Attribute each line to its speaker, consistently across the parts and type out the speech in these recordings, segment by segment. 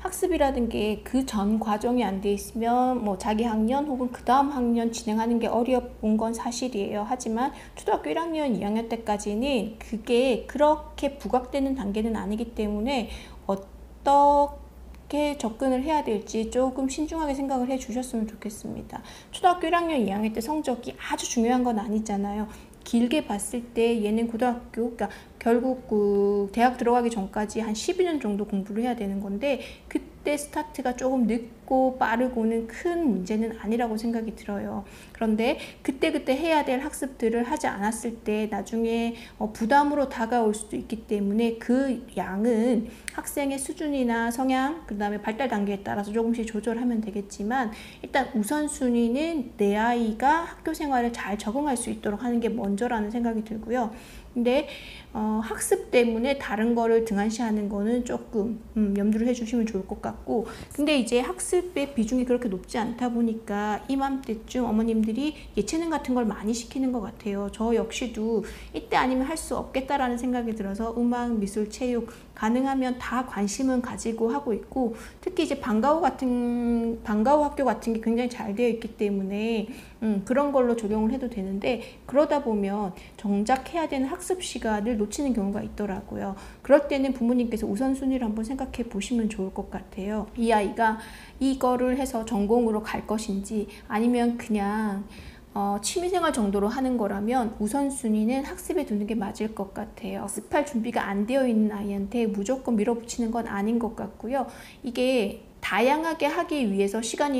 Speaker 1: 학습이라는 게 그 전 과정이 안 돼 있으면 뭐 자기 학년 혹은 그 다음 학년 진행하는 게 어려운 건 사실이에요. 하지만 초등학교 1학년, 2학년 때까지는 그게 그렇게 부각되는 단계는 아니기 때문에 어떻게 접근을 해야 될지 조금 신중하게 생각을 해 주셨으면 좋겠습니다. 초등학교 1학년, 2학년 때 성적이 아주 중요한 건 아니잖아요. 길게 봤을 때 얘는 고등학교, 그러니까 결국 그 대학 들어가기 전까지 한 12년 정도 공부를 해야 되는 건데, 그때 스타트가 조금 늦고 빠르고는 큰 문제는 아니라고 생각이 들어요. 그런데 그때그때 해야 될 학습들을 하지 않았을 때 나중에 부담으로 다가올 수도 있기 때문에 그 양은 학생의 수준이나 성향, 그 다음에 발달 단계에 따라서 조금씩 조절하면 되겠지만, 일단 우선순위는 내 아이가 학교 생활에 잘 적응할 수 있도록 하는 게 먼저라는 생각이 들고요. 근데 학습 때문에 다른 거를 등한시하는 거는 조금 염두를 해주시면 좋을 것 같고, 근데 이제 학습의 비중이 그렇게 높지 않다 보니까 이맘때쯤 어머님들이 예체능 같은 걸 많이 시키는 것 같아요. 저 역시도 이때 아니면 할 수 없겠다라는 생각이 들어서 음악, 미술, 체육 가능하면 다 관심은 가지고 하고 있고, 특히 이제 방과후 학교 같은 게 굉장히 잘 되어 있기 때문에 그런 걸로 적용을 해도 되는데, 그러다 보면 정작 해야 되는 학습 시간을 놓치는 경우가 있더라고요. 그럴 때는 부모님께서 우선순위를 한번 생각해 보시면 좋을 것 같아요. 이 아이가 이거를 해서 전공으로 갈 것인지, 아니면 그냥 취미생활 정도로 하는 거라면 우선순위는 학습에 두는 게 맞을 것 같아요. 학습할 준비가 안 되어 있는 아이한테 무조건 밀어붙이는 건 아닌 것 같고요. 이게 다양하게 하기 위해서 시간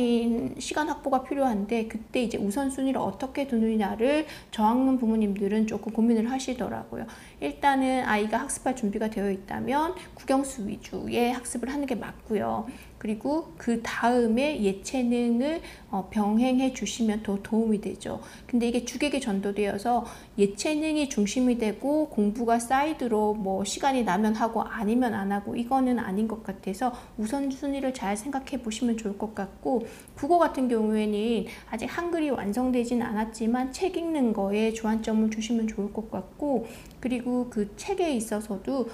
Speaker 1: 확보가 필요한데, 그때 이제 우선순위를 어떻게 두느냐를 저학년 부모님들은 조금 고민을 하시더라고요. 일단은 아이가 학습할 준비가 되어 있다면 국영수 위주의 학습을 하는 게 맞고요. 그리고 그 다음에 예체능을 병행해 주시면 더 도움이 되죠. 근데 이게 주객에 전도되어서 예체능이 중심이 되고 공부가 사이드로 뭐 시간이 나면 하고 아니면 안 하고, 이거는 아닌 것 같아서 우선순위를 잘 생각해 보시면 좋을 것 같고, 국어 같은 경우에는 아직 한글이 완성되진 않았지만 책 읽는 거에 주안점을 주시면 좋을 것 같고, 그리고 그 책에 있어서도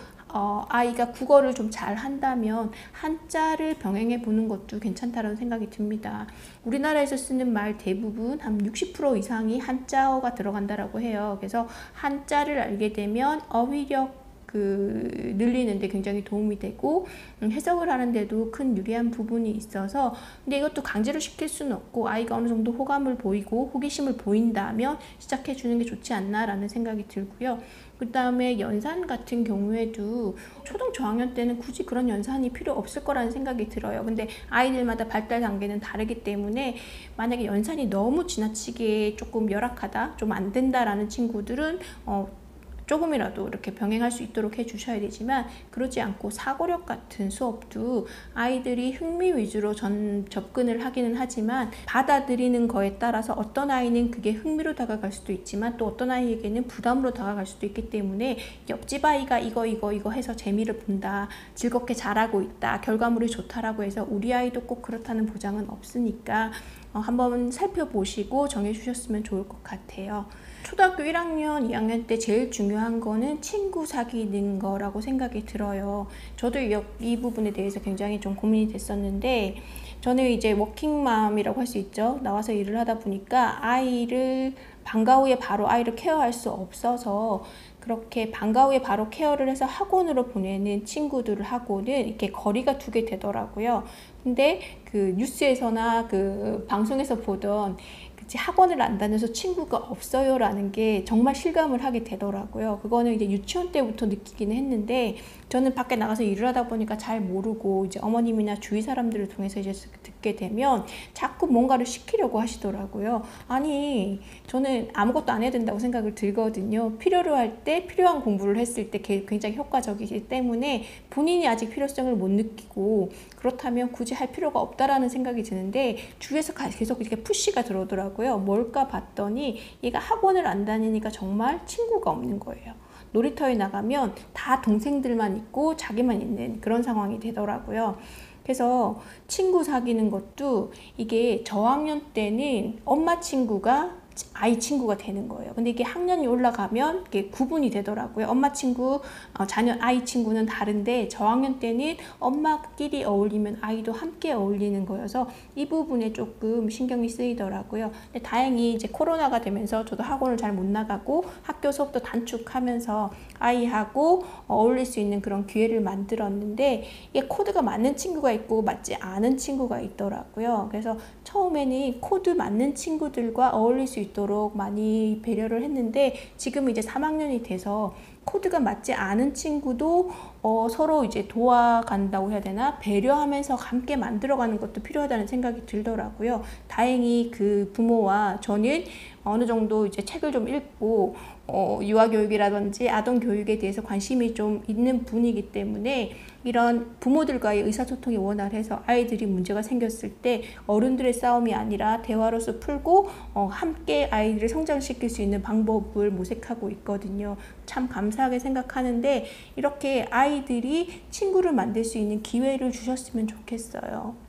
Speaker 1: 아이가 국어를 좀 잘 한다면 한자를 병행해 보는 것도 괜찮다는 생각이 듭니다. 우리나라에서 쓰는 말 대부분 한 60% 이상이 한자어가 들어간다라고 해요. 그래서 한자를 알게 되면 어휘력 늘리는데 굉장히 도움이 되고, 해석을 하는데도 큰 유리한 부분이 있어서, 근데 이것도 강제로 시킬 수는 없고 아이가 어느 정도 호감을 보이고 호기심을 보인다면 시작해 주는 게 좋지 않나라는 생각이 들고요. 그 다음에 연산 같은 경우에도 초등 저학년 때는 굳이 그런 연산이 필요 없을 거라는 생각이 들어요. 근데 아이들마다 발달 단계는 다르기 때문에 만약에 연산이 너무 지나치게 조금 열악하다, 좀 안 된다라는 친구들은 조금이라도 이렇게 병행할 수 있도록 해주셔야 되지만, 그러지 않고 사고력 같은 수업도 아이들이 흥미 위주로 접근을 하기는 하지만, 받아들이는 거에 따라서 어떤 아이는 그게 흥미로 다가갈 수도 있지만 또 어떤 아이에게는 부담으로 다가갈 수도 있기 때문에, 옆집 아이가 이거 해서 재미를 본다, 즐겁게 잘하고 있다, 결과물이 좋다라고 해서 우리 아이도 꼭 그렇다는 보장은 없으니까 한번 살펴보시고 정해주셨으면 좋을 것 같아요. 초등학교 1학년, 2학년 때 제일 중요한 거는 친구 사귀는 거라고 생각이 들어요. 저도 이 부분에 대해서 굉장히 좀 고민이 됐었는데, 저는 이제 워킹맘이라고 할 수 있죠. 나와서 일을 하다 보니까 방과 후에 바로 아이를 케어할 수 없어서, 그렇게 방과 후에 바로 케어를 해서 학원으로 보내는 친구들하고는 이렇게 거리가 두게 되더라고요. 근데 그 뉴스에서나 그 방송에서 보던 학원을 안 다녀서 친구가 없어요 라는 게 정말 실감을 하게 되더라고요. 그거는 이제 유치원 때부터 느끼기는 했는데, 저는 밖에 나가서 일을 하다 보니까 잘 모르고 이제 어머님이나 주위 사람들을 통해서 이제 듣게 되면 자꾸 뭔가를 시키려고 하시더라고요. 아니, 저는 아무것도 안 해야 된다고 생각을 들거든요. 필요로 할 때 필요한 공부를 했을 때 굉장히 효과적이기 때문에 본인이 아직 필요성을 못 느끼고, 그렇다면 굳이 할 필요가 없다라는 생각이 드는데, 주위에서 계속 이렇게 푸시가 들어오더라고요. 뭘까 봤더니 얘가 학원을 안 다니니까 정말 친구가 없는 거예요. 놀이터에 나가면 다 동생들만 있고 자기만 있는 그런 상황이 되더라고요. 그래서 친구 사귀는 것도, 이게 저학년 때는 엄마 친구가 아이 친구가 되는 거예요. 근데 이게 학년이 올라가면 이게 구분이 되더라고요. 엄마 친구, 자녀 아이 친구는 다른데 저학년 때는 엄마끼리 어울리면 아이도 함께 어울리는 거여서 이 부분에 조금 신경이 쓰이더라고요. 근데 다행히 이제 코로나가 되면서 저도 학원을 잘 못 나가고 학교 수업도 단축하면서 아이하고 어울릴 수 있는 그런 기회를 만들었는데 이게 코드가 맞는 친구가 있고 맞지 않은 친구가 있더라고요. 그래서 처음에는 코드 맞는 친구들과 어울릴 수 있도록 많이 배려를 했는데 지금은 이제 3학년이 돼서 코드가 맞지 않은 친구도 서로 이제 도와간다고 해야 되나? 배려하면서 함께 만들어가는 것도 필요하다는 생각이 들더라고요. 다행히 그 부모와 저는 어느 정도 이제 책을 좀 읽고 유아교육이라든지 아동교육에 대해서 관심이 좀 있는 분이기 때문에 이런 부모들과의 의사소통이 원활해서 아이들이 문제가 생겼을 때 어른들의 싸움이 아니라 대화로서 풀고 함께 아이들을 성장시킬 수 있는 방법을 모색하고 있거든요. 참 감사하게 생각하는데 이렇게 아이들이 친구를 만들 수 있는 기회를 주셨으면 좋겠어요.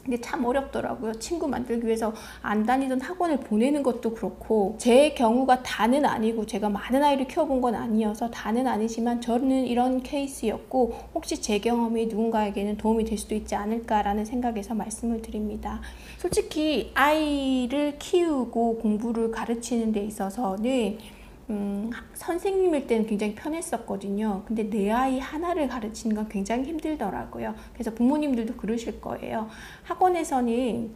Speaker 1: 근데 참 어렵더라고요. 친구 만들기 위해서 안 다니던 학원을 보내는 것도 그렇고 제 경우가 다는 아니고 제가 많은 아이를 키워본 건 아니어서 다는 아니지만 저는 이런 케이스였고 혹시 제 경험이 누군가에게는 도움이 될 수도 있지 않을까라는 생각에서 말씀을 드립니다. 솔직히 아이를 키우고 공부를 가르치는 데 있어서는 선생님일 때는 굉장히 편했었거든요. 근데 내 아이 하나를 가르치는 건 굉장히 힘들더라고요. 그래서 부모님들도 그러실 거예요. 학원에서는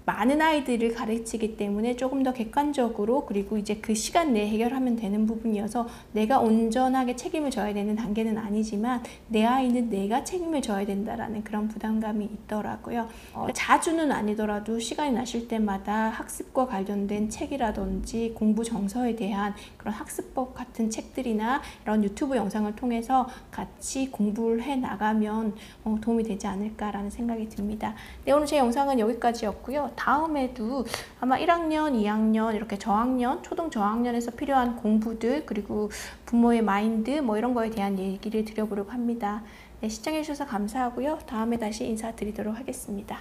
Speaker 1: 많은 아이들을 가르치기 때문에 조금 더 객관적으로 그리고 이제 그 시간 내에 해결하면 되는 부분이어서 내가 온전하게 책임을 져야 되는 단계는 아니지만 내 아이는 내가 책임을 져야 된다라는 그런 부담감이 있더라고요. 자주는 아니더라도 시간이 나실 때마다 학습과 관련된 책이라든지 공부 정서에 대한 그런 학습법 같은 책들이나 이런 유튜브 영상을 통해서 같이 공부를 해 나가면 도움이 되지 않을까라는 생각이 듭니다. 네, 오늘 제 영상은 여기까지였고요. 다음에도 아마 1학년, 2학년 이렇게 저학년, 초등 저학년에서 필요한 공부들 그리고 부모의 마인드 뭐 이런 거에 대한 얘기를 드려보려고 합니다. 네, 시청해 주셔서 감사하고요. 다음에 다시 인사드리도록 하겠습니다.